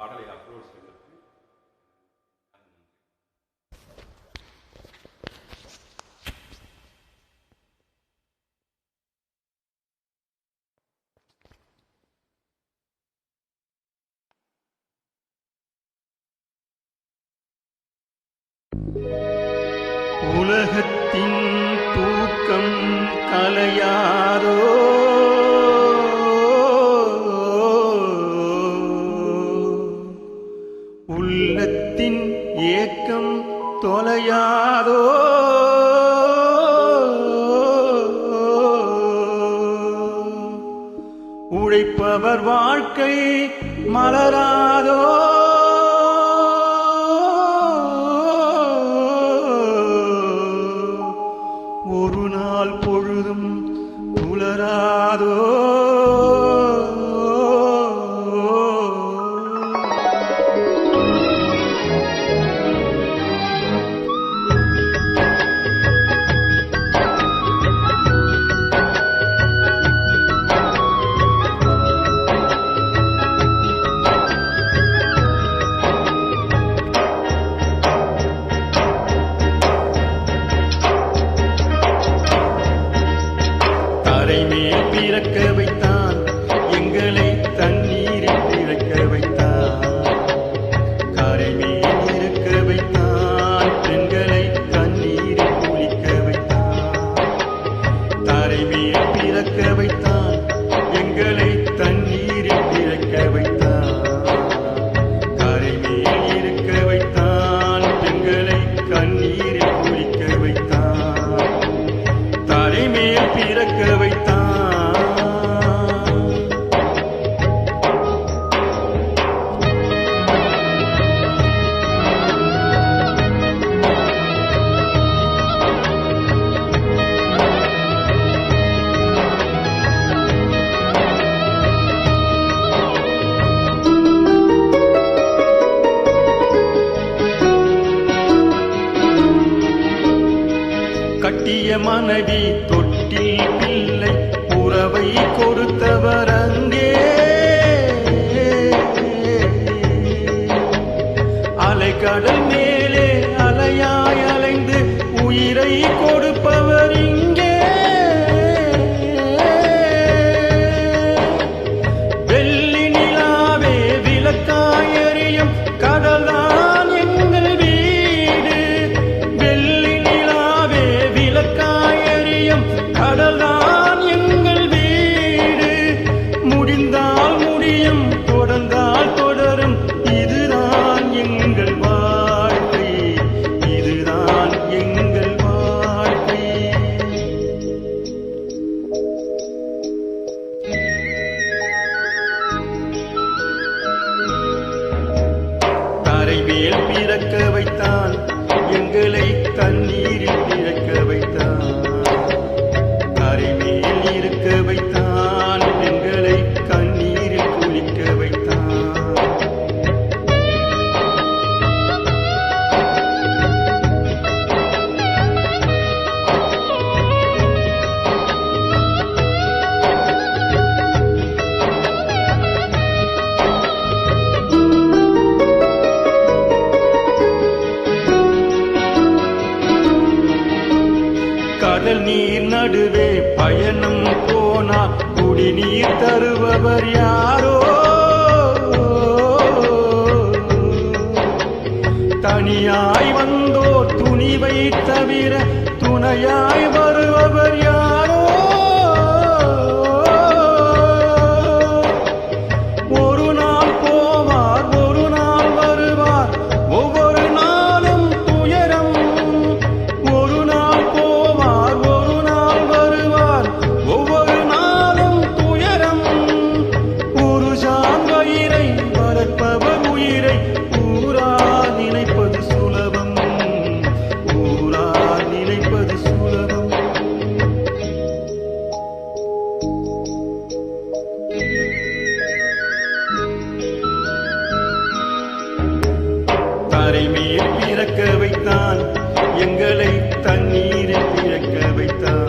பாடலை அப்லோட் செய்வதற்கு உலகத்தின் தூக்கம் கலையாதோ உள்ளத்தின் ஏக்கம் தொலையாதோ உழைப்பவர் வாழ்க்கை மலராதோ ஒரு நாள் பொழுதும் புலராதோ மேல் பிறக்க வைத்தான் எங்களை தண்ணீரில் பிறக்க வைத்தான் கரை மேல் இருக்க வைத்தான் பெண்களை கண்ணீரில் குளிக்க வைத்தான் தரை மேல் பிறக்க வைத்தான் எங்களை தண்ணீரில் பிறக்க வைத்தான் கரை மேல் இருக்க வைத்தான் பெண்களை கண்ணீரில் குளிக்க வைத்தான் தரை மேல் பிறக்க வைத்தான் கட்டிய மனைவி தொட்டில் பிள்ளை உறவை கொடுத்தவர் அங்கே அலைக்கடல் மேலே அலையாய் அலைந்து உயிரை கொடுப்பவர் இங்கே வெள்ளி நிலாவே விளக்காய் எரியும் கடல்தான் எங்கள் வீடு வெள்ளி நிலாவே விளக்காய் எரியும் கடல்தான் எங்கள் வீடு முடிந்தால் முடியும் தொடர்ந்தால் தொடரும் இதுதான் எங்கள் வாழ்க்கை இதுதான் எங்கள் வாழ்க்கை தரை மேல் பிறக்க வைத்தான் எங்களை தண்ணீரில் பிறக்க வைத்தான் கரை மேல் இருக்க வைத்தான் பெண்களை கண்ணீரில் குளிக்க வைத்தான் கடல் நீர் நடுவே பயணம் போனால் குடிநீர் தருபவர் யாரோ தனியாய் வந்தோர் துணிவை தவிர துணையாய் வருபவர் யாரோ ஒரு நாள் போவார் ஒரு நாள் வருவார் ஒவ்வொரு நாளும் துயரம் ஒரு நாள் போவார் ஒரு நாள் வருவார் ஒவ்வொரு நாளும் துயரம் ஒரு ஜான் வயிறை வளர்ப்பவர் உயிரை ஊரார் நினைப்பது சுலபம் ஊரார் நினைப்பது சுலபம் தரை மேல் பிறக்க வைத்தான் எங்களை தண்ணீரில் பிறக்க வைத்தான்